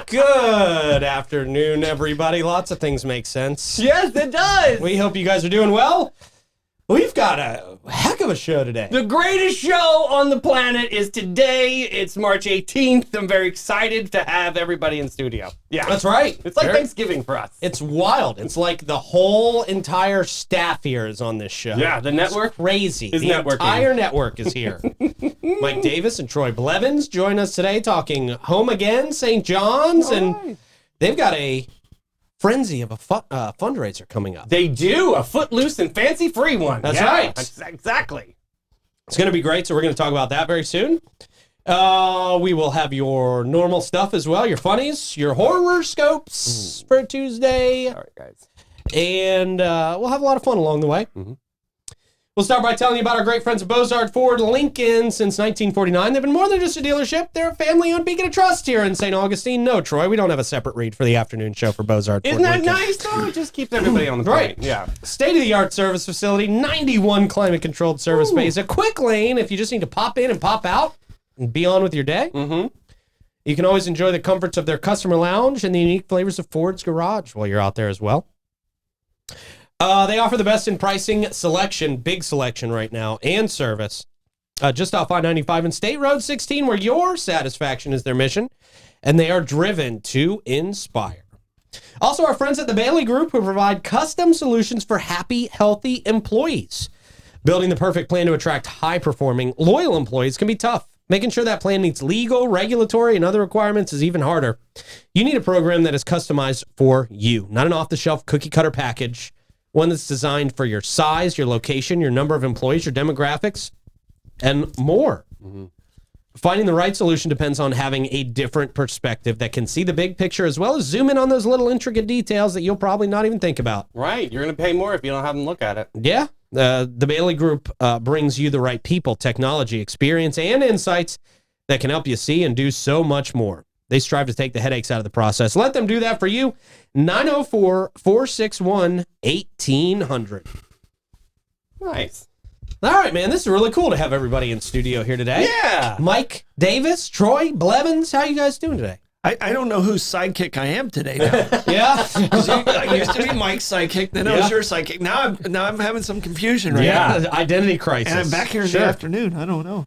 Good afternoon, everybody. Lots of things make sense. Yes, it does. We hope you guys are doing well. We've got a heck of a show today. The greatest show on the planet is today. It's March 18th. I'm very excited to have everybody in studio. Yeah, That's right. It's like Thanksgiving for us. It's wild. It's like the whole entire staff here is on this show. Yeah, the network It's crazy. is the networking. entire network is here. Mike Davis and Troy Blevins join us today talking Home Again, St. John's, and they've got a frenzy of a fundraiser coming up. They do a Footloose and Fancy free one. That's Yeah, right. Exactly. It's going to be great, so we're going to talk about that very soon. We will have your normal stuff as well, your funnies, your horror scopes for Tuesday, All right, guys. and we'll have a lot of fun along the way. We'll start by telling you about our great friends at Bozard Ford Lincoln. Since 1949, they've been more than just a dealership. They're a family-owned beacon of trust here in St. Augustine. No, Troy, we don't have a separate read for the afternoon show for Bozard Ford Isn't that Lincoln. nice, though? It just keeps everybody on the Right. point. Yeah. State-of-the-art service facility, 91 climate-controlled service bays, a quick lane if you just need to pop in and pop out and be on with your day. You can always enjoy the comforts of their customer lounge and the unique flavors of Ford's Garage while you're out there as well. They offer the best in pricing, selection, big selection right now, and service. Just off I-95 and State Road 16, where your satisfaction is their mission, and they are driven to inspire. Also, our friends at the Bailey Group, who provide custom solutions for happy, healthy employees. Building the perfect plan to attract high-performing, loyal employees can be tough. Making sure that plan meets legal, regulatory, and other requirements is even harder. You need a program that is customized for you, not an off-the-shelf cookie-cutter package. One that's designed for your size, your location, your number of employees, your demographics, and more. Finding the right solution depends on having a different perspective that can see the big picture as well as zoom in on those little intricate details that you'll probably not even think about. Right. You're going to pay more if you don't have them look at it. Yeah. The Bailey Group brings you the right people, technology, experience, and insights that can help you see and do so much more. They strive to take the headaches out of the process. Let them do that for you. 904-461-1800. Nice. All right, man. This is really cool to have everybody in studio here today. Yeah. Mike Davis, Troy Blevins. How you guys doing today? I don't know whose sidekick I am today now. Yeah. I used to be Mike's sidekick, then I was your sidekick. Now I'm having some confusion right now. Yeah. Identity crisis. And I'm back here in the afternoon. I don't know.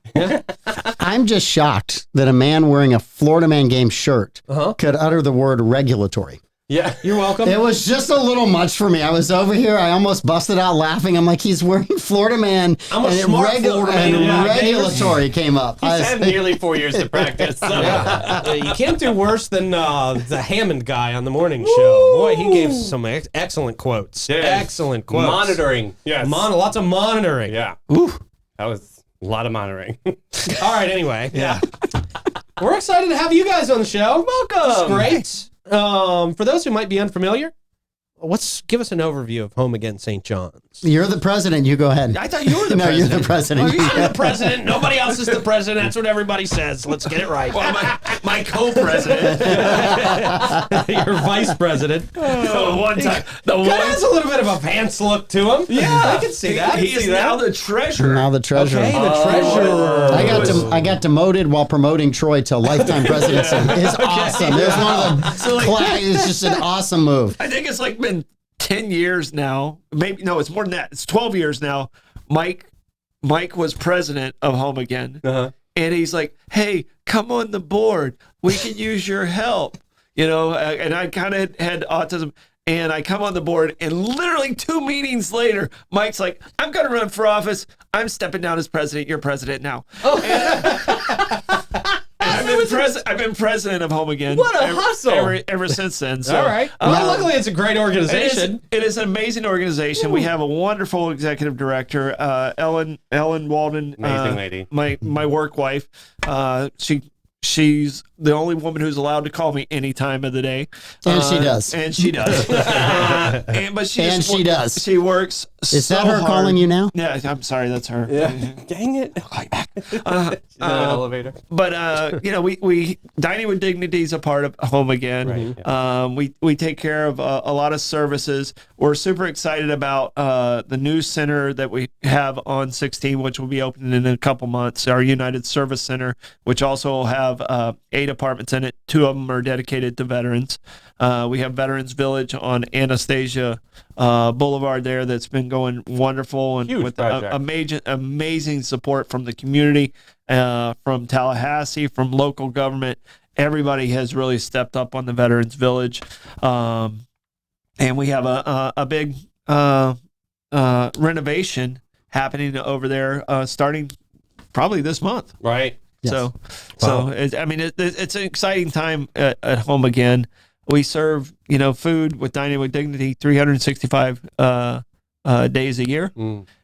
I'm just shocked that a man wearing a Florida Man game shirt could utter the word regulatory. Yeah. You're welcome. It was just a little much for me. I was over here. I almost busted out laughing. I'm like, he's wearing Florida Man. I'm a and smart Florida man. And regulatory came up. He's had nearly 4 years to practice. So. You can't do worse than the Hammond guy on the morning show. Boy, he gave some excellent quotes. Yes. Excellent quotes. Monitoring. Yes. Lots of monitoring. Yeah. Ooh. That was a lot of monitoring. All right, anyway. Yeah. We're excited to have you guys on the show. Welcome. It's great. For those who might be unfamiliar, give us an overview of Home Again St. John's. You're the president. You go ahead. I thought you were the No, president. you're the president. I'm the president. Nobody else is the president. That's what everybody says. Let's get it right. Well, my co-president. Your vice president. One time. The Kind of has a little bit of a pants look to him. Yeah. I can see that. He is now the treasurer. Now the treasurer. Okay, the treasurer. I got demoted while promoting Troy to lifetime presidency. It's awesome. It was one of the it's just an awesome move. I think it's like been 10 years now. Maybe no, it's more than that. It's 12 years now. Mike was president of Home Again. And he's like, "Hey, come on the board. We can use your help." You know, and I kind of had autism. And I come on the board, and literally 2 meetings later, Mike's like, "I'm going to run for office. I'm stepping down as president. You're president now." I've been president of Home Again. What a hustle! Ever since then. So, All right. Well, luckily, it's a great organization. It is an amazing organization. We have a wonderful executive director, Ellen Walden. Amazing lady. My work wife. She's the only woman who's allowed to call me any time of the day. And she does. And she does. She works Is that her calling you now? Yeah, I'm sorry, that's her. Yeah. Dang it. She's in the elevator. But we Dining with Dignity is a part of Home Again. Right, We take care of a lot of services. We're super excited about the new center that we have on 16, which will be opening in a couple months. Our United Service Center, which also will have 8 apartments in it. 2 of them are dedicated to veterans. We have Veterans Village on Anastasia Boulevard there that's been going wonderful, and Huge with project. amazing support from the community, from Tallahassee, from local government. Everybody has really stepped up on the Veterans Village, and we have a big renovation happening over there starting probably this month. Right. So it's an exciting time at Home Again. We serve, food with Dining with Dignity 365 days a year.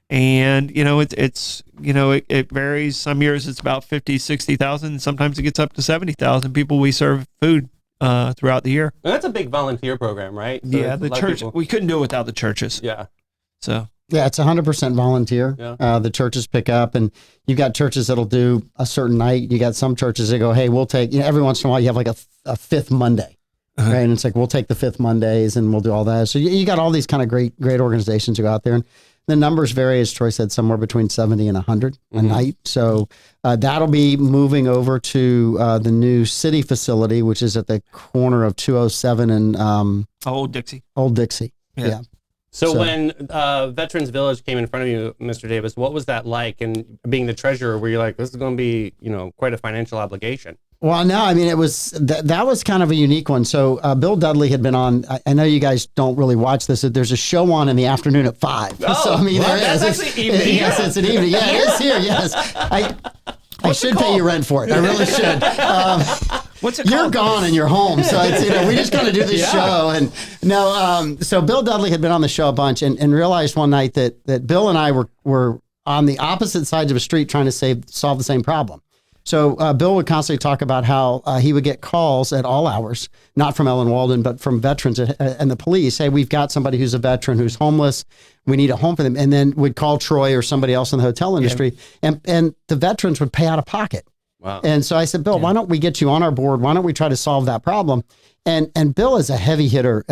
And, it varies. Some years it's about 50, 60,000. Sometimes it gets up to 70,000 people we serve food throughout the year. And that's a big volunteer program, right? So Yeah, the church, we couldn't do it without the churches. Yeah. So. Yeah, it's 100% volunteer. Yeah. The churches pick up, and you've got churches that'll do a certain night. You got some churches that go, hey, we'll take, every once in a while you have like a fifth Monday. Right. And it's like, we'll take the fifth Mondays and we'll do all that. So you got all these kind of great organizations who go out there, and the numbers vary, as Troy said, somewhere between 70 and 100 a night. So that'll be moving over to the new city facility, which is at the corner of 207 and Old Dixie. Old Dixie. Yeah. So when Veterans Village came in front of you, Mr. Davis, what was that like? And being the treasurer, were you like, this is going to be, quite a financial obligation? Well, no, I mean, it was that was kind of a unique one. So Bill Dudley had been on. I know you guys don't really watch this. There's a show on in the afternoon at 5. Oh, so I mean, well, there is. that's actually evening. Yes, it's an evening. Yeah, it is here. Yes, I should pay you rent for it. I really should. What's it You're called? gone and you're home, so it's we just kind of do this show. And no, so Bill Dudley had been on the show a bunch, and realized one night that Bill and I were on the opposite sides of a street trying to solve the same problem. So Bill would constantly talk about how he would get calls at all hours, not from Ellen Walden, but from veterans and the police. Hey, we've got somebody who's a veteran who's homeless. We need a home for them. And then would call Troy or somebody else in the hotel industry, and the veterans would pay out of pocket. Wow. And so I said, Bill, why don't we get you on our board? Why don't we try to solve that problem? And Bill is a heavy hitter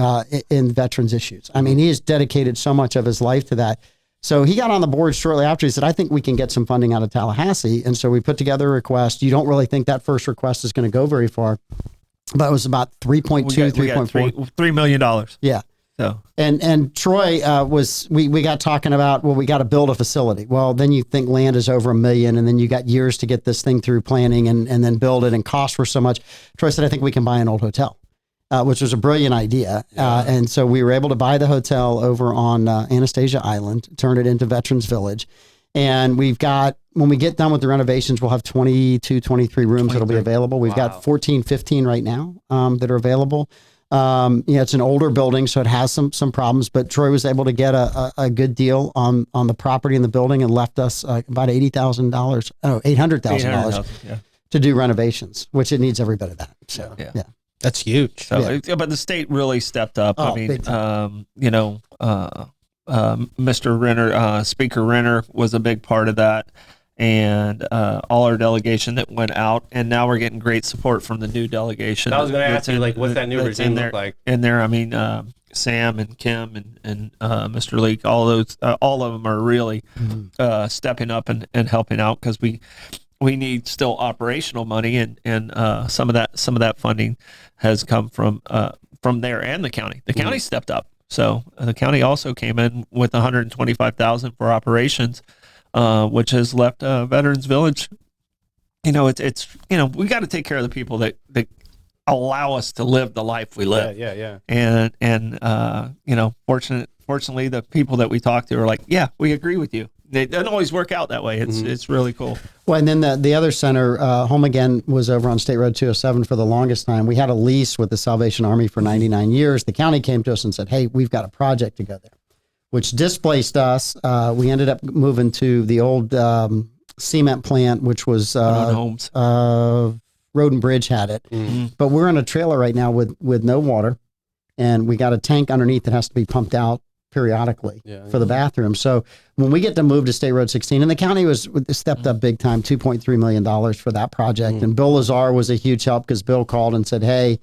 in veterans issues. I mean, he has dedicated so much of his life to that. So he got on the board shortly after. He said, I think we can get some funding out of Tallahassee. And so we put together a request. You don't really think that first request is going to go very far, but it was about 3.2, 3.4. $3 million. Yeah. So. And Troy we got talking about, well, we got to build a facility. Well, then you think land is over $1 million, and then you got years to get this thing through planning and then build it, and costs were so much. Troy said, I think we can buy an old hotel. Which was a brilliant idea. And so we were able to buy the hotel over on Anastasia Island, turn it into Veterans Village. And we've got, when we get done with the renovations, we'll have 22, 23 rooms that'll be available. We've got 14, 15 right now that are available. It's an older building, so it has some problems, but Troy was able to get a good deal on the property in the building and left us about $800,000 to do renovations, which it needs every bit of that. So, yeah. That's huge. So, but the state really stepped up. Oh, I mean, big time. Mr. Renner, Speaker Renner was a big part of that, and all our delegation that went out, and now we're getting great support from the new delegation. I was going to ask you, what's that new regime look like? In there, I mean, Sam and Kim and Mr. Leake, all of them are really stepping up and helping out, because we need still operational money, and some of that funding has come from there and the county. The county stepped up, so the county also came in with $125,000 for operations, which has left Veterans Village. It's we got to take care of the people that allow us to live the life we live. Yeah. And fortunately, the people that we talk to are like, yeah, we agree with you. It doesn't always work out that way. It's really cool. Well, and then the other center, Home Again, was over on State Road 207 for the longest time. We had a lease with the Salvation Army for 99 years. The county came to us and said, hey, we've got a project to go there, which displaced us. We ended up moving to the old cement plant, which was Homes. Road and Bridge had it. Mm-hmm. But we're in a trailer right now with no water, and we got a tank underneath that has to be pumped out periodically for the bathroom. So when we get to move to State Road 16, and the county was stepped up big time, $2.3 million for that project. And Bill Lazar was a huge help because Bill called and said, hey,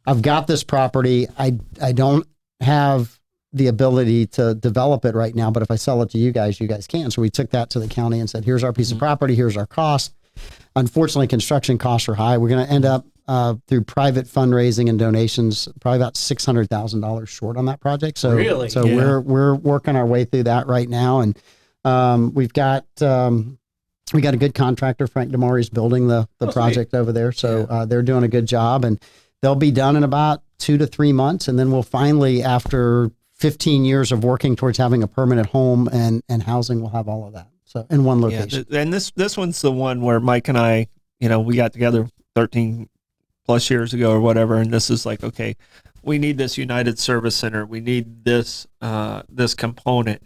I've got this property. I don't have the ability to develop it right now, but if I sell it to you guys can. So we took that to the county and said, here's our piece of property. Here's our cost. Unfortunately, construction costs are high. We're going to end up through private fundraising and donations, probably about $600,000 short on that project. So, Really? So we're working our way through that right now, and we got a good contractor. Frank DeMauri's building the project over there, so they're doing a good job, and they'll be done in about 2 to 3 months, and then we'll finally, after 15 years of working towards having a permanent home and housing, we'll have all of that. So in one location. Yeah, and this one's the one where Mike and I, we got together 13 plus years ago or whatever, and this is like, okay, we need this United Service Center, we need this this component,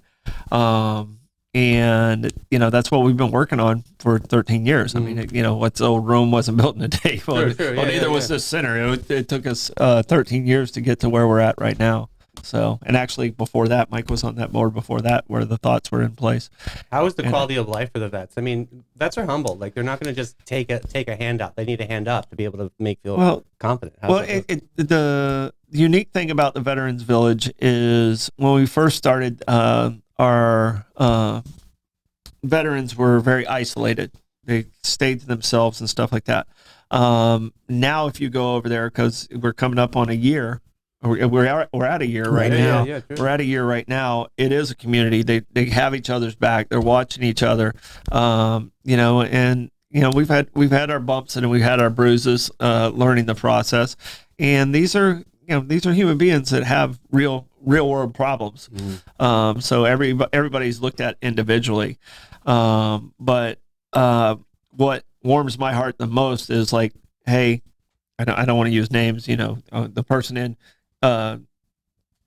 and that's what we've been working on for 13 years. I mean, what's old Rome wasn't built in a day. Well, neither was this center. It took us 13 years to get to where we're at right now. So, and actually before that, Mike was on that board before that, where the thoughts were in place. How is the quality of life for the vets? I mean, vets are humble. Like, they're not going to just take a handout. They need a hand up to be able to feel confident. The unique thing about the Veterans Village is when we first started, our veterans were very isolated. They stayed to themselves and stuff like that. Now, if you go over there, because we're coming up on a year, we're at a year right now. We're at a year right now. It is a community. They have each other's back. They're watching each other. We've had our bumps and we've had our bruises, learning the process. And these are human beings that have real world problems. So everybody's looked at individually. But what warms my heart the most is like, hey, I don't want to use names. The person in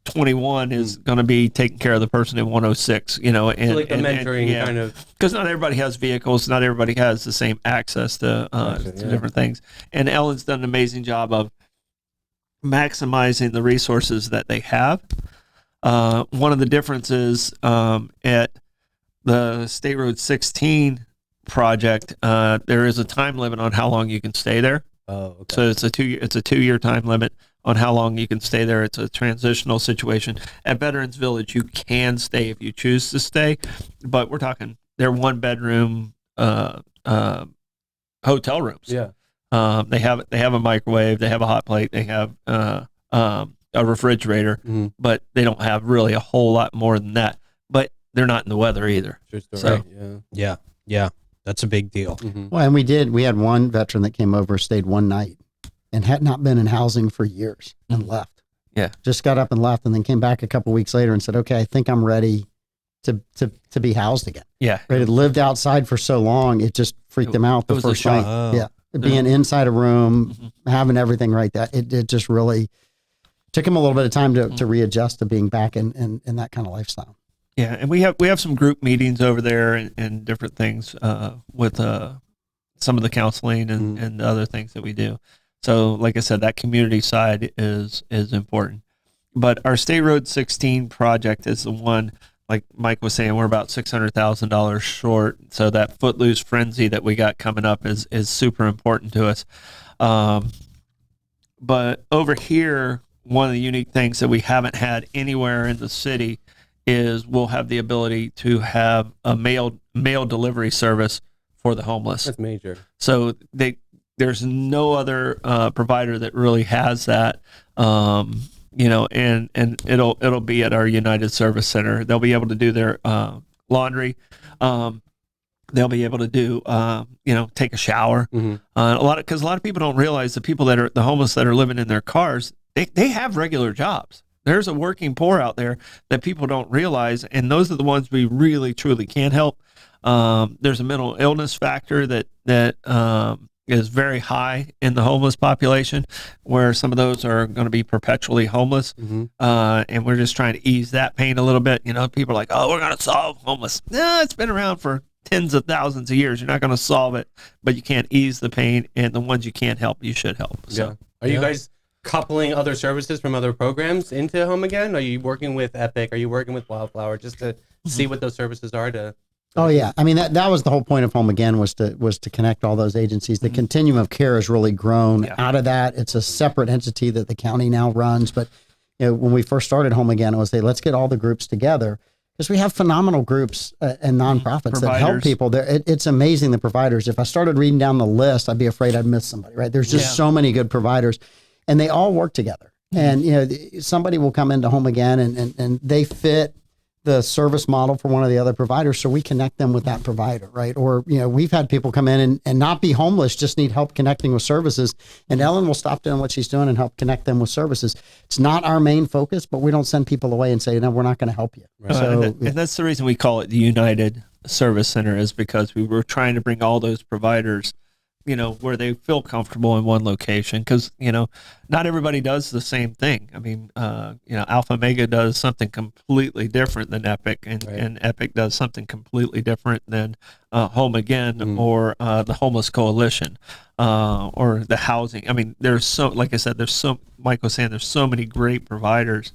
21 is going to be taking care of the person in 106, and like the mentoring kind of, because not everybody has vehicles, not everybody has the same access to different things. And Ellen's done an amazing job of maximizing the resources that they have. One of the differences at the State Road 16 project, there is a time limit on how long you can stay there. Oh, okay. So it's a 2-year time limit on how long you can stay there. It's a transitional situation. At Veterans Village, you can stay if you choose to stay, but we're talking they're 1-bedroom hotel rooms. Yeah. They have a microwave, they have a hot plate, they have a refrigerator, but they don't have really a whole lot more than that. But they're not in the weather either. So, Yeah. That's a big deal. Well, and we had one veteran that came over, stayed one night, and had not been in housing for years and left. Yeah. Just got up and left, and then came back a couple of weeks later and said, okay, I think I'm ready to be housed again. Yeah. Right. It lived outside for so long, it just freaked him out the first night. Oh. Yeah. Being inside a room, having everything right, that it just really took him a little bit of time to readjust to being back in that kind of lifestyle. Yeah, and we have some group meetings over there and different things with some of the counseling and other things that we do. So, like I said, that community side is important. But our State Road 16 project is the one, like Mike was saying, we're about $600,000 short. So that Footloose Frenzy that we got coming up is super important to us. But over here, one of the unique things that we haven't had anywhere in the city is we'll have the ability to have a mail delivery service for the homeless. That's major. So there's no other provider that really has that, and it'll be at our United Service Center. They'll be able to do their laundry. They'll be able to do, take a shower. Because a lot of people don't realize the homeless that are living in their cars, they have regular jobs. There's a working poor out there that people don't realize, and those are the ones we really, truly can help. There's a mental illness factor that is very high in the homeless population, where some of those are going to be perpetually homeless, and we're just trying to ease that pain a little bit. People are like, oh, we're going to solve homeless. No, it's been around for tens of thousands of years. You're not going to solve it, but you can't ease the pain, and the ones you can't help, you should help. So. Yeah. Are you guys coupling other services from other programs into Home Again? Are you working with Epic? Are you working with Wildflower just to see what those services are to? Oh yeah, I mean that was the whole point of Home Again was to connect all those agencies. The continuum of care has really grown out of that. It's a separate entity that the county now runs. But when we first started Home Again, it was let's get all the groups together because we have phenomenal groups and nonprofits that help people. It's amazing, the providers. If I started reading down the list, I'd be afraid I'd miss somebody. Right? There's just so many good providers, and they all work together. And somebody will come into Home Again and they fit the service model for one of the other providers, so we connect them with that provider, right? Or we've had people come in and not be homeless, just need help connecting with services, and Ellen will stop doing what she's doing and help connect them with services. It's not our main focus, but we don't send people away and say, no, we're not going to help you. Right. And that's the reason we call it the United Service Center, is because we were trying to bring all those providers where they feel comfortable in one location, because not everybody does the same thing. I mean, Alpha Omega does something completely different than Epic, and Epic does something completely different than Home Again or the Homeless Coalition or the housing. I mean, like I said, Mike was saying, there's so many great providers.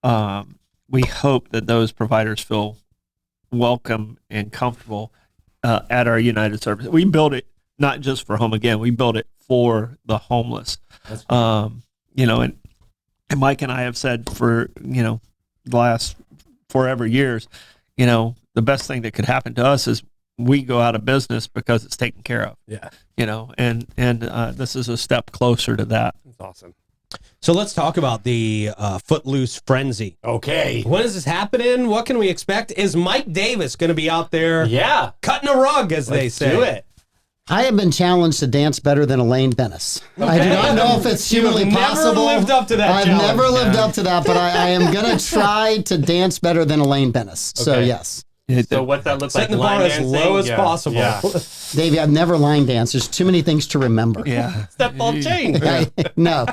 We hope that those providers feel welcome and comfortable at our United Service. We built it not just for Home Again, we built it for the homeless. And Mike and I have said for, the last forever years, the best thing that could happen to us is we go out of business because it's taken care of. Yeah. And this is a step closer to that. That's awesome. So let's talk about the Footloose Frenzy. Okay. When is this happening? What can we expect? Is Mike Davis going to be out there cutting a rug, as they say? Do it. I have been challenged to dance better than Elaine Bennis. I do not know if it's humanly possible. Never lived up to that. I've never lived up to that, but I am going to try to dance better than Elaine Bennis. So yes. So what's that look like? Setting the bar as low as possible. Yeah. Davey, I've never line danced. There's too many things to remember. Yeah. Step ball change. No,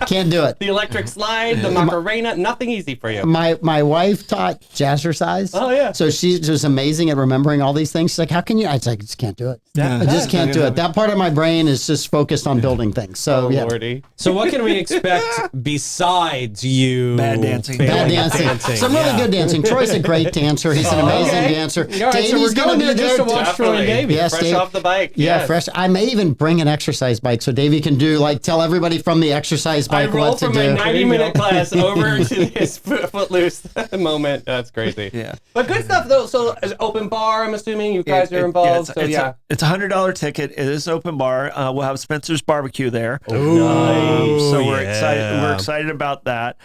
can't do it. The electric slide, the Macarena, nothing easy for you. My wife taught jazzercise. Oh, yeah. So she's just amazing at remembering all these things. She's like, how can you? I was like, I just can't do it. I just can't do it. That part of my brain is just focused on building things. So Lordy. So what can we expect besides you? Bad dancing. Bad dancing. Some really good dancing. Troy's a great dancer. He's an amazing dancer. All right, so we're going there just to watch Troy and Davey. Yes, Fresh Dave. off the bike. Yeah, yes. fresh. I may even bring an exercise bike so Davey can tell everybody from the exercise bike what to do. I rolled from my 90-minute class over to this Footloose moment. That's crazy. Yeah. But good stuff, though. So, open bar, I'm assuming you guys are involved. It's a $100 ticket. It is open bar. We'll have Spencer's Barbecue there. Nice. So we're excited. We're excited about that.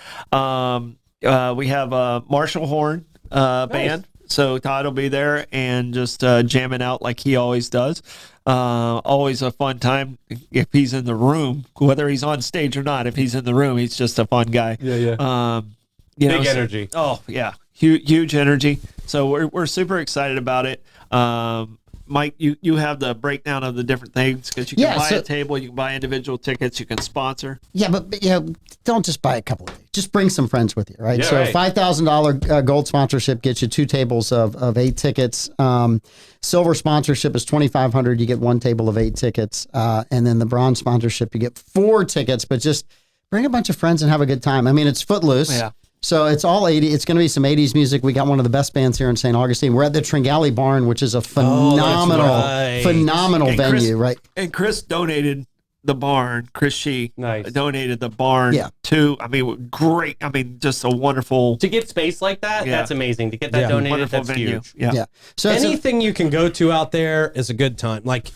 We have a Marshall Horn band. So Todd will be there and just jamming out like he always does. Always a fun time if he's in the room, whether he's on stage or not. If he's in the room, he's just a fun guy. Yeah. Big energy. Oh yeah, huge energy. So we're super excited about it. Mike, you have the breakdown of the different things because you can buy a table, you can buy individual tickets, you can sponsor. Yeah, but don't just buy a couple of things. Just bring some friends with you, right? Yeah, so right. $5,000 gold sponsorship gets you 2 tables of 8 tickets. Silver sponsorship is $2,500. You get 1 table of 8 tickets. And then the bronze sponsorship, you get 4 tickets, but just bring a bunch of friends and have a good time. I mean, it's Footloose. Yeah. So it's all 80. It's going to be some 80s music. We got one of the best bands here in St. Augustine. We're at the Tringali Barn, which is a phenomenal venue, right? And Chris donated the barn. Chris Shee donated the barn to, great. Just a wonderful. To get space like that, that's amazing. To get that donated, wonderful that's venue. huge. Yeah. So anything you can go to out there is a good time. Like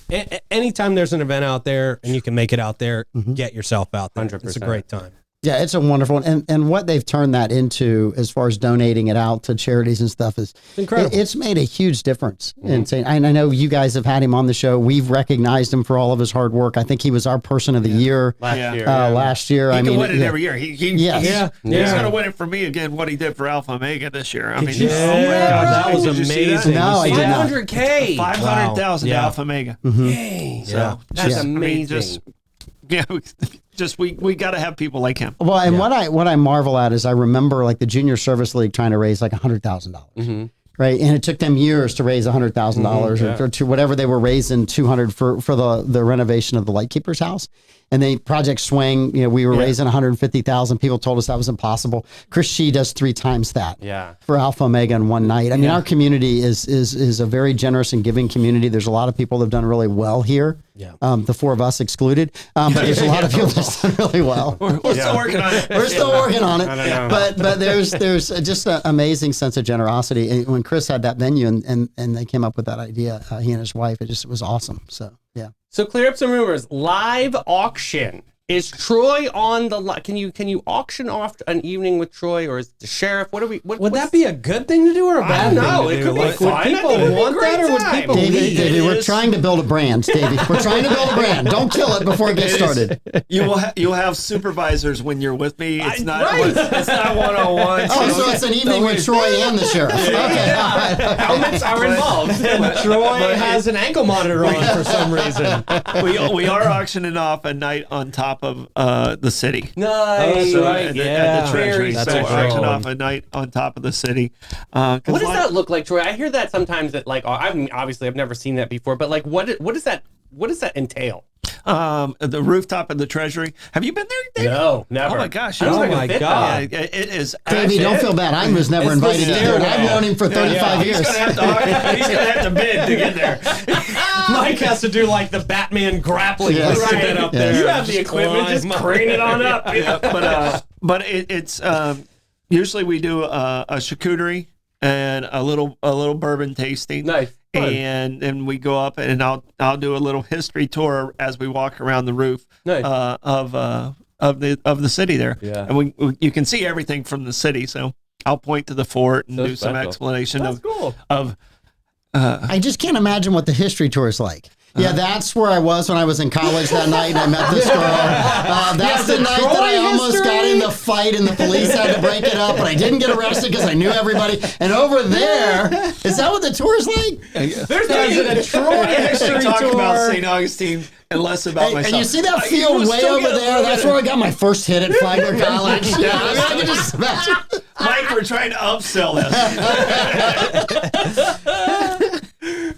anytime there's an event out there and you can make it out there, get yourself out there. 100%. It's a great time. Yeah, it's a wonderful one. And what they've turned that into as far as donating it out to charities and stuff is incredible. It's made a huge difference. And I know you guys have had him on the show. We've recognized him for all of his hard work. I think he was our person of the year last year. He can win it every year. He's Yes. going to win it for me again, what he did for Alpha Omega this year. That was amazing. No, I did not. $500K. $500,000 to Alpha Omega. So that's amazing. We got to have people like him. Well, and what I marvel at is I remember like the Junior Service League trying to raise like $100,000. right? And it took them years to raise $100,000 or to whatever they were raising, $200 for the renovation of the lightkeeper's house. And the project swing, we were raising $150,000. People told us that was impossible. Chris Shee does 3 times that for Alpha Omega in one night. I mean, our community is a very generous and giving community. There's a lot of people that have done really well here. The 4 of us excluded. But there's a lot of people that's done really well. We're still working on it. We're still working on it. I don't know. But there's just an amazing sense of generosity. And when Chris had that venue and they came up with that idea, he and his wife, it was awesome. So, yeah. So clear up some rumors. Live auction. Is Troy on the can you auction off an evening with Troy, or is the sheriff? Would that be a good thing to do or a bad thing to It do? could be Like, fun. would people want that, or would people leave? Davey, we're trying to build a brand, Davey. We're trying to build a brand. Don't kill it before it gets started. You'll have supervisors when you're with me. It's not one-on-one. Oh, so it's an evening with Troy and the sheriff. Okay, all right. Helmets are involved. And Troy has an ankle monitor on for some reason. We are auctioning off a night on top of the city. Nice. So right. at the Yeah. Treasury. That's So a we're cool auctioning one. off a night on top of the city. What does that look like, Troy? I hear that sometimes that I've never seen that before, but like what does that entail? The rooftop of the Treasury. Have you been there, Dave? No, never. Oh my gosh! Oh it's- my God. Yeah, it is. Davey, don't feel bad. I was never invited either. And I've known him for 35 years. He's gonna have to bid to get there. Mike has to do like the Batman grappling Yes. to get up there. You have the equipment, just crane it on up. But it's usually we do a charcuterie and a little bourbon tasting. Nice. Fun. And then we go up and I'll do a little history tour as we walk around the roof Nice. of the city there. Yeah. And you can see everything from the city. So I'll point to the fort and So do some special. explanation That's cool. of I just can't imagine what the history tour is like. Yeah, that's where I was when I was in college that night and I met this girl. That's the night that I almost got in the fight and the police had to break it up, but I didn't get arrested because I knew everybody. And over there, is that what the tour is like? There's a Troy history talk tour. about St. Augustine and less about myself. And you see that field will way still over get a there? little That's bit where I got my first hit at Flagler College. Yeah, I mean, I can just imagine. Mike, we're trying to upsell this.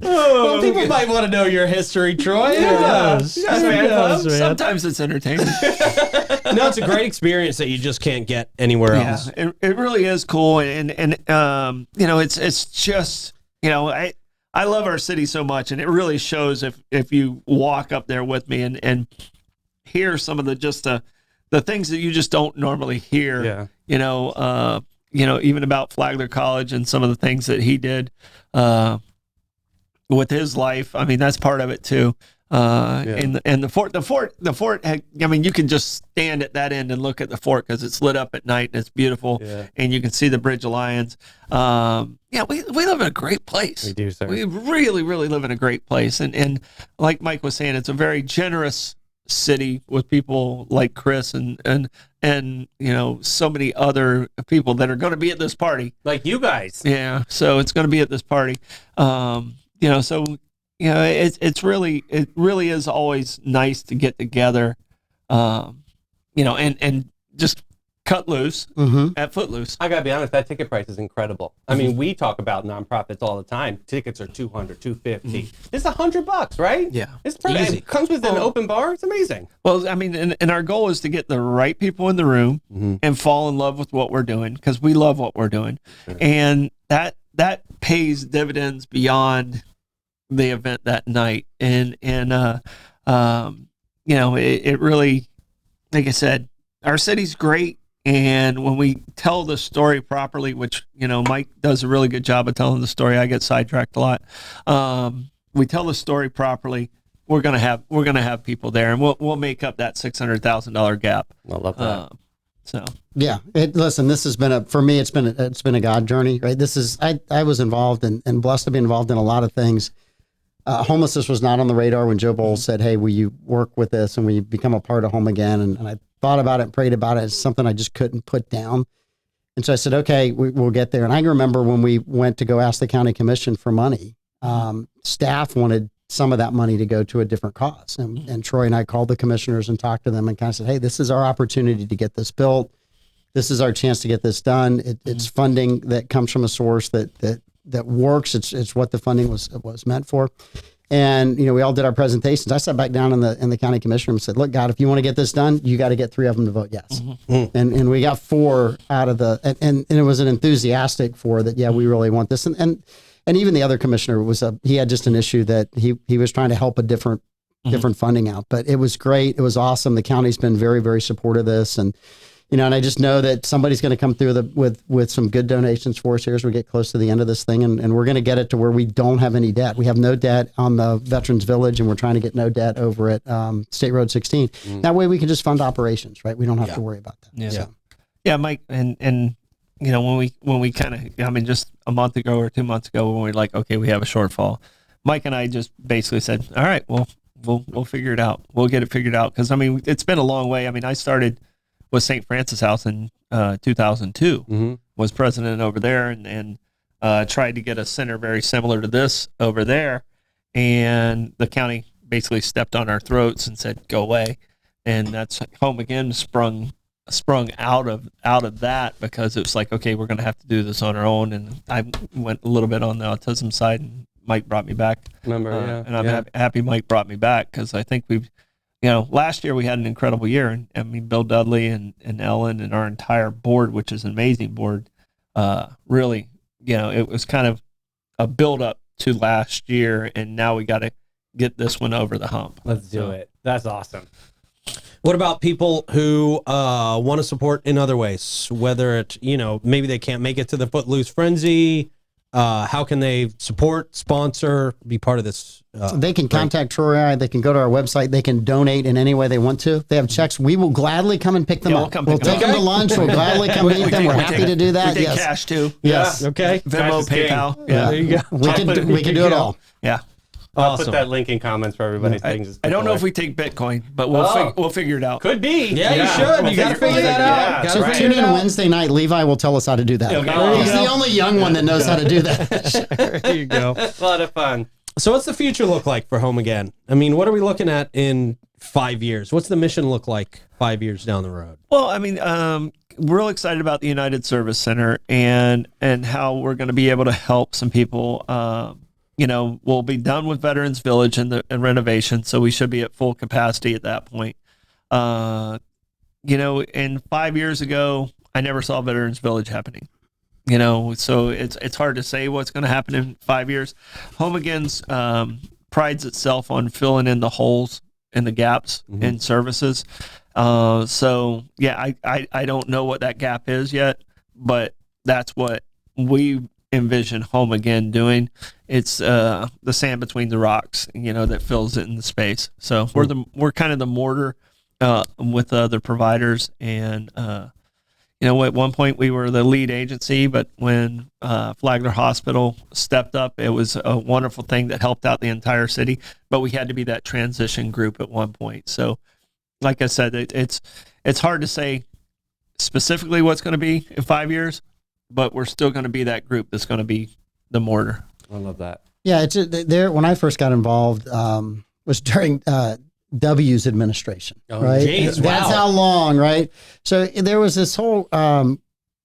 Well, people might want to know your history, Troy. Who knows? Who knows, man? Sometimes it's entertaining. No, it's a great experience that you just can't get anywhere else. It really is cool, and it's just I love our city so much, and it really shows if you walk up there with me and hear some of the things that you just don't normally hear. Yeah. Even about Flagler College and some of the things that he did with his life. I mean, that's part of it too. And the fort had, I mean, you can just stand at that end and look at the fort because it's lit up at night and it's beautiful, and you can see the Bridge of Lions. We live in a great place. We do, sir. We really, really live in a great place, and like Mike was saying, it's a very generous city with people like Chris and so many other people that are going to be at this party, Like you guys. yeah, so it's going to be at this party. It really is always nice to get together, and just cut loose at Footloose. I gotta be honest, that ticket price is incredible. I mean, we talk about nonprofits all the time. Tickets are $200, $250. It's $100, right? Yeah. It's perfect. It comes with an open bar. It's amazing. Well, I mean, and our goal is to get the right people in the room and fall in love with what we're doing because we love what we're doing, and that pays dividends beyond the event that night. And it really, like I said, our city's great. And when we tell the story properly, which, Mike does a really good job of telling the story, I get sidetracked a lot. We tell the story properly, we're gonna have people there, and we'll make up that $600,000 gap. I love that. So Yeah. Listen, this has been for me, it's been a God journey, right? I was involved and blessed to be involved in a lot of things. Homelessness was not on the radar when Joe Bowles said, "Hey, will you work with this and will you become a part of Home Again?" And I thought about it and prayed about it. It's something I just couldn't put down. And so I said, okay, we'll get there. And I remember when we went to go ask the county commission for money, staff wanted some of that money to go to a different cause. And Troy and I called the commissioners and talked to them and kind of said, hey, this is our opportunity to get this built. This is our chance to get this done. It's funding that comes from a source that that works. It's what the funding was meant for. And, we all did our presentations. I sat back down in the county commission room and said, look, God, if you want to get this done, you got to get 3 of them to vote yes. And we got 4 out of and it was an enthusiastic 4 that, yeah, we really want this. And even the other commissioner he had just an issue that he was trying to help a different funding out, but it was great. It was awesome. The county's been very, very supportive of this. And, and I just know that somebody's going to come through with some good donations for us here as we get close to the end of this thing. And we're going to get it to where we don't have any debt. We have no debt on the Veterans Village, and we're trying to get no debt over at State Road 16. That way we can just fund operations, right? We don't have to worry about that. Yeah. So. Yeah, Mike, and when we kind of, just a month ago or 2 months ago, when we were like, okay, we have a shortfall, Mike and I just basically said, all right, well, we'll figure it out. We'll get it figured out. Because, it's been a long way. I started with St. Francis House in 2002, was president over there, and tried to get a center very similar to this over there. And the county basically stepped on our throats and said, go away. And that's Home Again sprung out of that, because it was like, okay, we're going to have to do this on our own. And I went a little bit on the autism side, and Mike brought me back. And I'm happy Mike brought me back, because I think we've, last year we had an incredible year. And Bill Dudley and Ellen and our entire board, which is an amazing board, really, it was kind of a build up to last year. And now we got to get this one over the hump. Let's do it. That's awesome. What about people who want to support in other ways? Whether it, maybe they can't make it to the Footloose Frenzy. How can they support, sponsor, be part of this? They can contact Troy. They can go to our website. They can donate in any way they want to. They have checks. We will gladly come and pick them up. We'll take them to lunch. We'll gladly come meet them. We're happy to do that. We take cash too. Yes. Yeah. Okay. Venmo, PayPal. Yeah. There you go. We can do it all. Yeah. I'll put that link in comments for everybody. I don't know if we take Bitcoin, but we'll figure it out. Could be. Yeah, you should. You got to figure that out. Yeah. So tune in Wednesday night. Levi will tell us how to do that. He's the only young one that knows how to do that. There you go. A lot of fun. So what's the future look like for Home Again? What are we looking at in 5 years? What's the mission look like 5 years down the road? Well, we're real excited about the United Service Center and how we're going to be able to help some people. We'll be done with Veterans Village and renovation, so we should be at full capacity at that point. And 5 years ago, I never saw Veterans Village happening. So it's hard to say what's going to happen in 5 years. Home Again's prides itself on filling in the holes and the gaps in services. So yeah, I don't know what that gap is yet, but that's what we envision Home Again doing. It's the sand between the rocks, that fills it in the space. So we're kind of the mortar with other providers, and at one point we were the lead agency, but when Flagler Hospital stepped up, it was a wonderful thing that helped out the entire city. But we had to be that transition group at one point. So, like I said, it's hard to say specifically what's going to be in 5 years, but we're still going to be that group that's going to be the mortar. I love that. Yeah, it's there. When I first got involved, was during W's administration, right? Geez, That's wow. how long, right? So there was this whole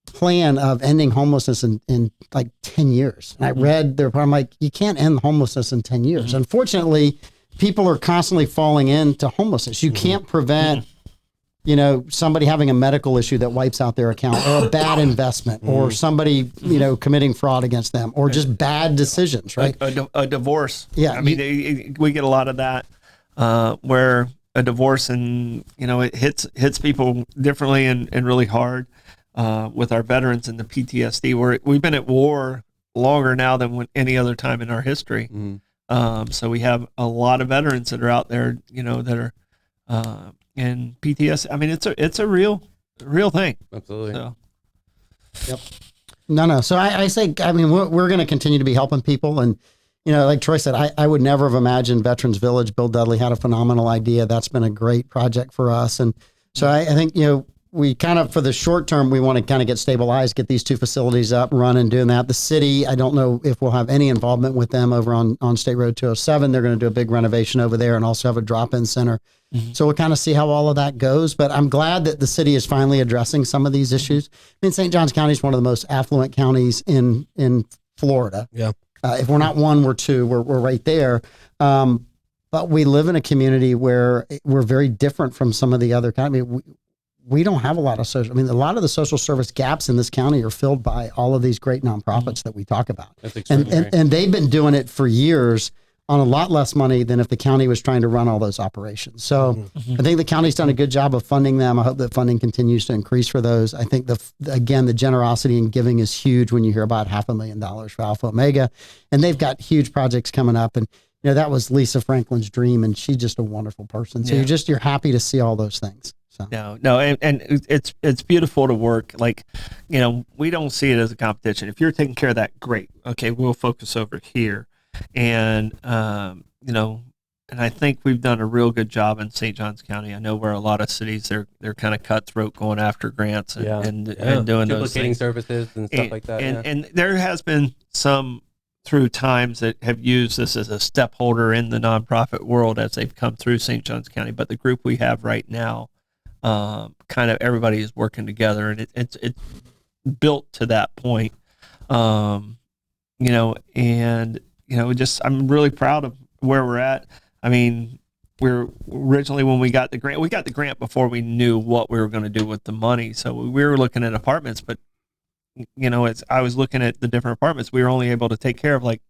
plan of ending homelessness in like 10 years. And I read their part. I'm like, you can't end homelessness in 10 years. Unfortunately, people are constantly falling into homelessness. You can't prevent somebody having a medical issue that wipes out their account, or a bad investment, or somebody, committing fraud against them, or just bad decisions, right? A divorce. Yeah. We get a lot of that where a divorce and, it hits people differently and really hard with our veterans and the PTSD. We've been at war longer now than any other time in our history. So we have a lot of veterans that are out there, that are and PTSD. It's a real thing. Absolutely. So. Yep. No. So I say, we're going to continue to be helping people. And, like Troy said, I would never have imagined Veterans Village. Bill Dudley had a phenomenal idea. That's been a great project for us. And so I think, we kind of, for the short term, we want to kind of get stabilized, get these 2 facilities up, running, doing that. The city, I don't know if we'll have any involvement with them over on State Road 207. They're going to do a big renovation over there and also have a drop-in center. So we'll kind of see how all of that goes. But I'm glad that the city is finally addressing some of these issues. St. Johns County is one of the most affluent counties in Florida. Yeah. If we're not one, we're two. We're right there. But we live in a community where we're very different from some of the other counties. I mean, we don't have a lot of social. I mean, a lot of the social service gaps in this county are filled by all of these great nonprofits that we talk about. That's extraordinary. And they've been doing it for years on a lot less money than if the county was trying to run all those operations. So I think the county's done a good job of funding them. I hope that funding continues to increase for those. I think the generosity and giving is huge when you hear about $500,000 for Alpha Omega, and they've got huge projects coming up. And that was Lisa Franklin's dream, and she's just a wonderful person. So you're happy to see all those things. So. No, and it's beautiful to work. Like, we don't see it as a competition. If you're taking care of that, great. Okay, we'll focus over here. And, and I think we've done a real good job in St. Johns County. I know where a lot of cities, they're kind of cutthroat going after grants and doing those things. Services and stuff like that. And there has been some through times that have used this as a step holder in the nonprofit world as they've come through St. Johns County. But the group we have right now, kind of everybody is working together, and it's built to that point. I'm really proud of where we're at. I mean, we're originally, when we got the grant before we knew what we were going to do with the money. So we were looking at apartments, but I was looking at the different apartments. We were only able to take care of like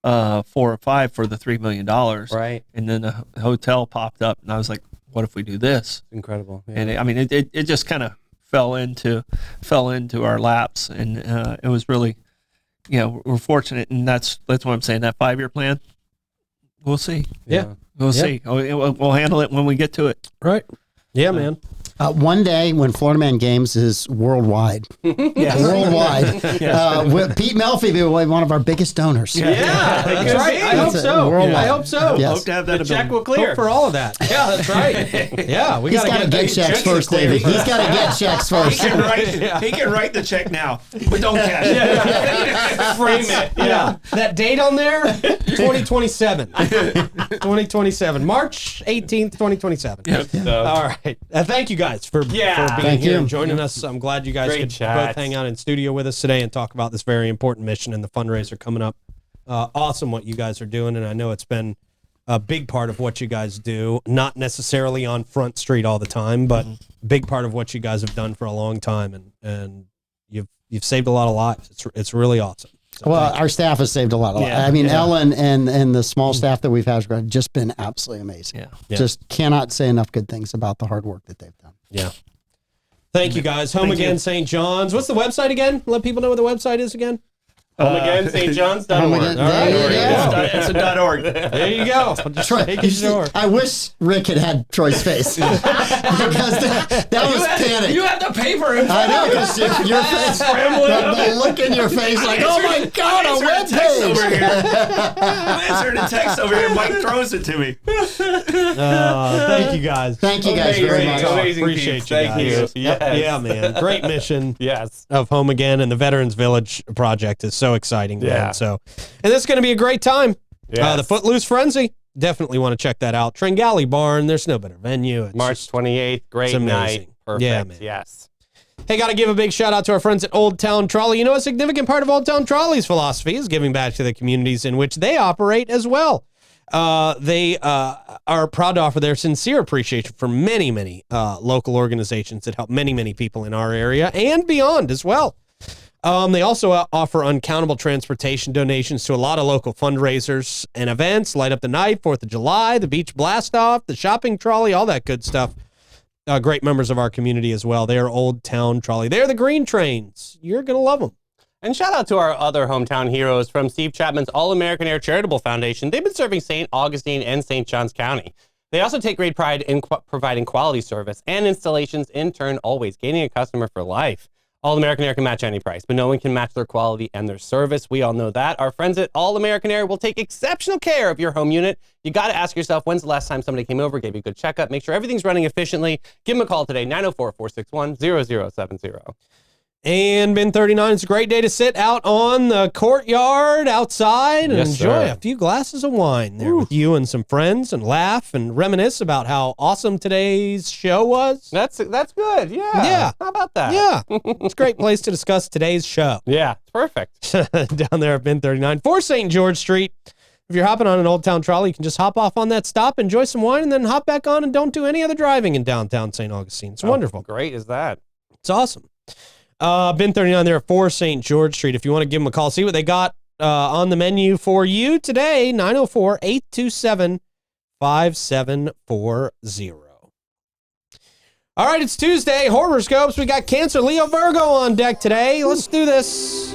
4 or 5 for the $3 million. Right. And then the hotel popped up, and I was like, what if we do this? Incredible. Yeah. And it just kind of fell into our laps, and it was really, we're fortunate, and that's what I'm saying. That 5-year plan, we'll see. Yeah. We'll see. We'll handle it when we get to it. Right. Yeah, man. One day when Florida Man Games is worldwide, worldwide, Pete Melfi will be one of our biggest donors. Yeah, that's right. I hope so. Worldwide. I hope so. Yes. Hope to have that. The check will clear. Hope for all of that. Yeah, that's right. Yeah, He's got to get checks first, David. He's got to get checks first. He can write the check now, but don't cash it. Frame it. Yeah. That date on there, 2027. 2027. March 18th, 2027. Yep. So. All right. Thank you guys for being Thank here you. and joining us. I'm glad you guys Great could chats. both hang out in studio with us today and talk about this very important mission and the fundraiser coming up. Awesome what you guys are doing, and I know it's been a big part of what you guys do, not necessarily on Front Street all the time, but big part of what you guys have done for a long time, and you've saved a lot of lives. It's really awesome. So Well, our staff has saved a lot of lives. I mean, Ellen and the small staff that we've had have just been absolutely amazing. Yeah. Just cannot say enough good things about the hard work that they've done. Yeah. Thank you guys. Home Again St. John's. What's the website again? Let people know what the website is again. HomeAgainStJohns.org. It's a .org. There you go. Just making sure. I wish Rick had Troy's face because that was panic. You have the paper in I front know, of you. because your face, the look in your face, like, oh my God, a webpage. I'm answering a text over here. Mike throws it to me. Thank you guys. Thank you guys very much. Amazing. Appreciate you Thank guys. you. Yes. Yeah, man. Great mission. Yes. Of Home Again, and the Veterans Village project is so exciting, man. Yeah. So, and this is going to be a great time. Yes. The Footloose Frenzy. Definitely want to check that out. Tringali Barn. There's no better venue. It's March just- 28th. Great it's night. amazing. Perfect. Yeah, man. Yes. Hey, got to give a big shout out to our friends at Old Town Trolley. You know, a significant part of Old Town Trolley's philosophy is giving back to the communities in which they operate as well. They are proud to offer their sincere appreciation for many, many local organizations that help many, many people in our area and beyond as well. They also offer uncountable transportation donations to a lot of local fundraisers and events, Light Up the Night, 4th of July, the Beach Blast Off, the shopping trolley, all that good stuff. Great members of our community as well. They are Old Town Trolley. They're the green trains. You're going to love them. And shout out to our other hometown heroes from Steve Chapman's All-American Air Charitable Foundation. They've been serving St. Augustine and St. Johns County. They also take great pride in providing quality service and installations, in turn always gaining a customer for life. All-American Air can match any price, but no one can match their quality and their service. We all know that. Our friends at All-American Air will take exceptional care of your home unit. You got to ask yourself, when's the last time somebody came over, gave you a good checkup, make sure everything's running efficiently. Give them a call today, 904-461-0070. And Bin 39, it's a great day to sit out on the courtyard outside and enjoy a few glasses of wine there with you and some friends and laugh and reminisce about how awesome today's show was. That's good. Yeah. Yeah. How about that? Yeah. It's a great place to discuss today's show. Yeah. It's perfect. Down there at Bin 39 for St. George Street. If you're hopping on an Old Town trolley, you can just hop off on that stop, enjoy some wine, and then hop back on and don't do any other driving in downtown St. Augustine. It's wonderful. Great is that. It's awesome. Bin 39 there at 4 St. George Street. If you want to give them a call, see what they got on the menu for you today, 904-827-5740. All right, it's Tuesday. Horoscopes. We got Cancer, Leo, Virgo on deck today. Let's do this.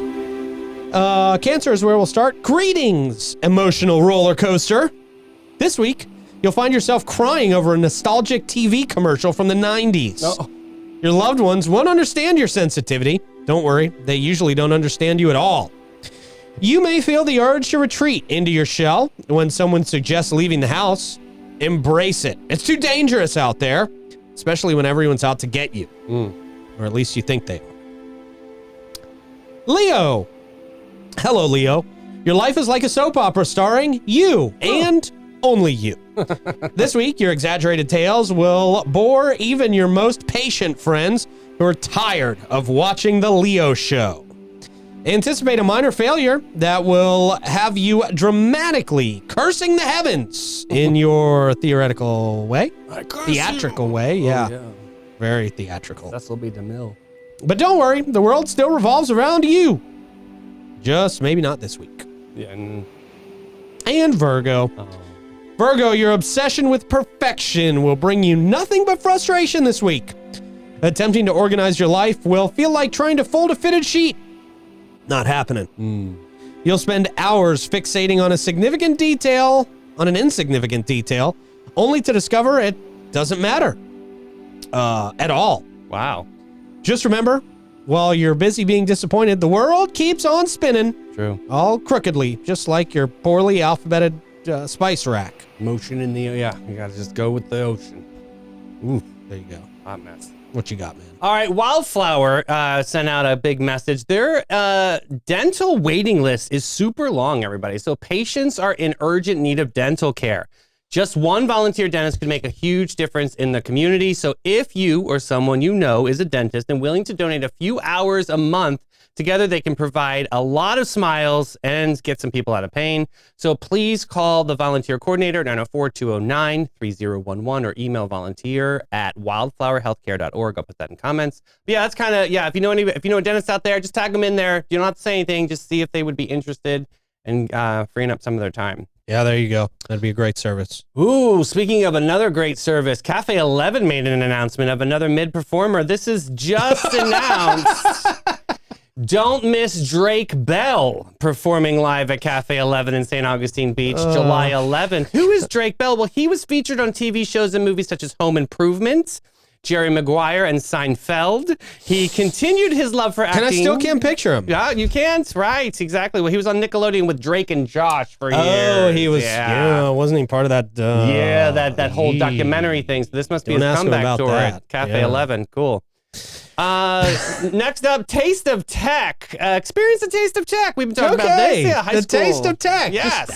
Cancer is where we'll start. Greetings, emotional roller coaster. This week, you'll find yourself crying over a nostalgic TV commercial from the 90s. Oh. Your loved ones won't understand your sensitivity. Don't worry, they usually don't understand you at all. You may feel the urge to retreat into your shell when someone suggests leaving the house. Embrace it. It's too dangerous out there, especially when everyone's out to get you. Or at least you think they are. Leo. Hello, Leo. Your life is like a soap opera starring you and only you. This week, your exaggerated tales will bore even your most patient friends who are tired of watching the Leo show. Anticipate a minor failure that will have you dramatically cursing the heavens in your theoretical way. Theatrical way, yeah. Very theatrical. Cecil B. DeMille. But don't worry, the world still revolves around you. Just maybe not this week. Yeah. And Virgo. Virgo, your obsession with perfection will bring you nothing but frustration this week. Attempting to organize your life will feel like trying to fold a fitted sheet. Not happening. You'll spend hours fixating on a significant detail, on an insignificant detail, only to discover it doesn't matter at all. Wow. Just remember, while you're busy being disappointed, the world keeps on spinning. True. All crookedly, just like your poorly alphabeted spice rack. Motion in the, you gotta just go with the ocean. Ooh, there you go. Hot mess. What you got, man? All right, Wildflower sent out a big message. Their dental waiting list is super long, everybody. So patients are in urgent need of dental care. Just one volunteer dentist could make a huge difference in the community. So if you or someone you know is a dentist and willing to donate a few hours a month, together they can provide a lot of smiles and get some people out of pain. So please call the volunteer coordinator, 904-209-3011, or email volunteer@wildflowerhealthcare.org. I'll put that in comments. But yeah, that's kind of, if you know a dentist out there, just tag them in there. You don't have to say anything. Just see if they would be interested in freeing up some of their time. Yeah, there you go. That'd be a great service. Ooh, speaking of another great service, Cafe 11 made an announcement of another mid-performer. This is just announced. Don't miss Drake Bell performing live at Cafe 11 in St. Augustine Beach, July 11th. Who is Drake Bell? Well, he was featured on TV shows and movies such as Home Improvement, Jerry Maguire, and Seinfeld. He continued his love for acting. I still can't picture him. Yeah, you can't. Right, exactly. Well, he was on Nickelodeon with Drake and Josh for years. Oh, he was. Yeah, wasn't he part of that? That whole documentary thing. So this must be his comeback tour at Cafe 11. Cool. Next up, Taste of Tech. Experience the Taste of Tech. We've been talking about this. Yeah, high school. Taste of Tech. Yes.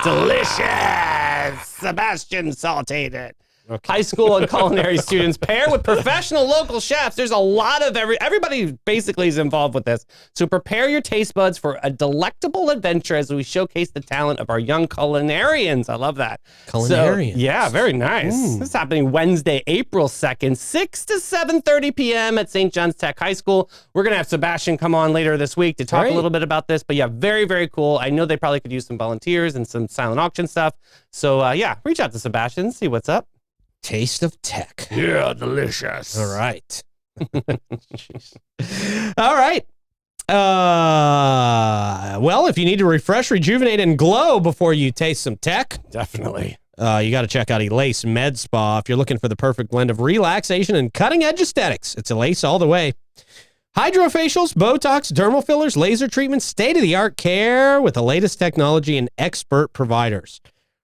Delicious. Sebastian sauteed it. Okay. High school and culinary students pair with professional local chefs. There's a lot of everybody basically is involved with this. So prepare your taste buds for a delectable adventure as we showcase the talent of our young culinarians. I love that. Culinarians. So, yeah, very nice. This is happening Wednesday, April 2nd, 6 to 7:30 p.m. at St. John's Tech High School. We're going to have Sebastian come on later this week to talk a little bit about this. But yeah, very, very cool. I know they probably could use some volunteers and some silent auction stuff. So yeah, reach out to Sebastian, see what's up. Taste of Tech. Yeah, delicious. All right. All right. Well, if you need to refresh, rejuvenate, and glow before you taste some tech, definitely. You got to check out Elace Med Spa if you're looking for the perfect blend of relaxation and cutting-edge aesthetics. It's Elace all the way. Hydrofacials, Botox, dermal fillers, laser treatments, state-of-the-art care with the latest technology and expert providers.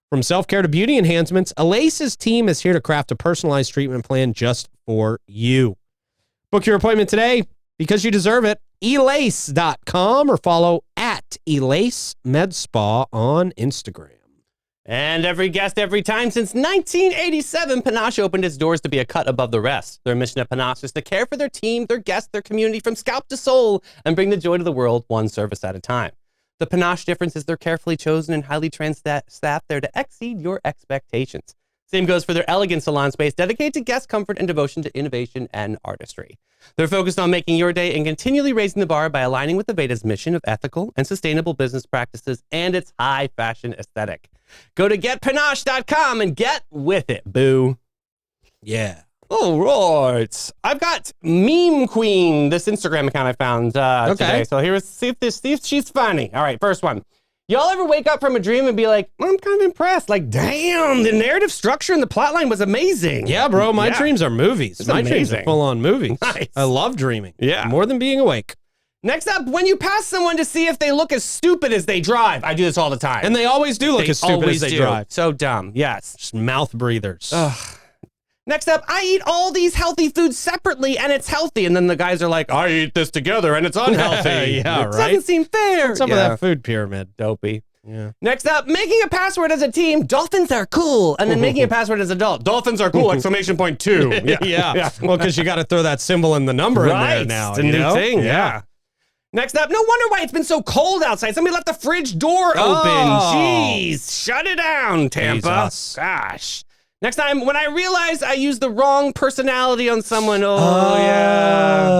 From self-care to beauty enhancements, Elace's team is here to craft a personalized treatment plan just for you. Book your appointment today because you deserve it. Elace.com or follow at Elace Med Spa on Instagram. And every guest, every time since 1987, Panache opened its doors to be a cut above the rest. Their mission at Panache is to care for their team, their guests, their community from scalp to soul, and bring the joy to the world one service at a time. The Panache difference is they're carefully chosen and highly trained staff there to exceed your expectations. Same goes for their elegant salon space dedicated to guest comfort and devotion to innovation and artistry. They're focused on making your day and continually raising the bar by aligning with Aveda's mission of ethical and sustainable business practices and its high fashion aesthetic. Go to getpanache.com and get with it, boo. Yeah. All right. I've got Meme Queen, this Instagram account I found today. So see if she's funny. All right, first one. Y'all ever wake up from a dream and be like, I'm kind of impressed. Like, damn, the narrative structure and the plot line was amazing. Yeah, bro, my dreams are movies. It's My dreams are amazing. full-on movies. Nice. I love dreaming. Yeah. More than being awake. Next up, when you pass someone to see if they look as stupid as they drive. I do this all the time. And they always do look as stupid as they drive. So dumb. Yes. Just mouth breathers. Next up, I eat all these healthy foods separately and it's healthy. And then the guys are like, I eat this together and it's unhealthy. Yeah, it right. doesn't seem fair. Some of that food pyramid. Dopey. Yeah. Next up, making a password as a team. Dolphins are cool. And then making a password as an adult. Dolphins are cool! Exclamation point 2. Yeah. Well, because you got to throw that symbol and the number in there now. It's a new thing. Yeah. Next up, no wonder why it's been so cold outside. Somebody left the fridge door open. Oh. Jeez, shut it down, Tampa. Jesus. Gosh. Next time, when I realize I used the wrong personality on someone. Yeah.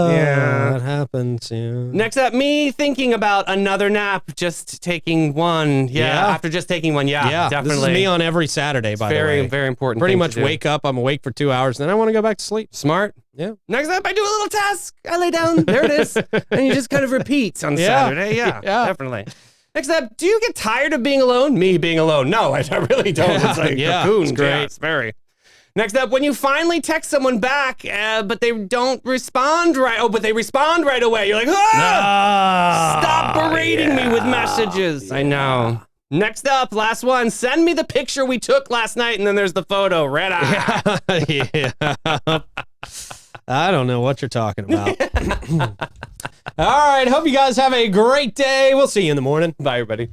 That happens. Yeah. Next up, me thinking about another nap, just taking one. Yeah. After just taking one. Yeah, definitely. This is me on every Saturday, by the way. Very, very important. Pretty thing much to do. wake up. I'm awake for 2 hours, then I want to go back to sleep. Smart. Yeah. Next up, I do a little task. I lay down. There it is. And you just kind of repeat on Saturday. Yeah, definitely. Next up, do you get tired of being alone? Me being alone. No, I really don't. It's like cocoon. It's great. Yeah, it's very. Next up, when you finally text someone back, but they don't respond right. Oh, but they respond right away. You're like, stop berating me with messages. I know. Next up, last one. Send me the picture we took last night, and then there's the photo. Red eye. Yeah. I don't know what you're talking about. All right. Hope you guys have a great day. We'll see you in the morning. Bye, everybody.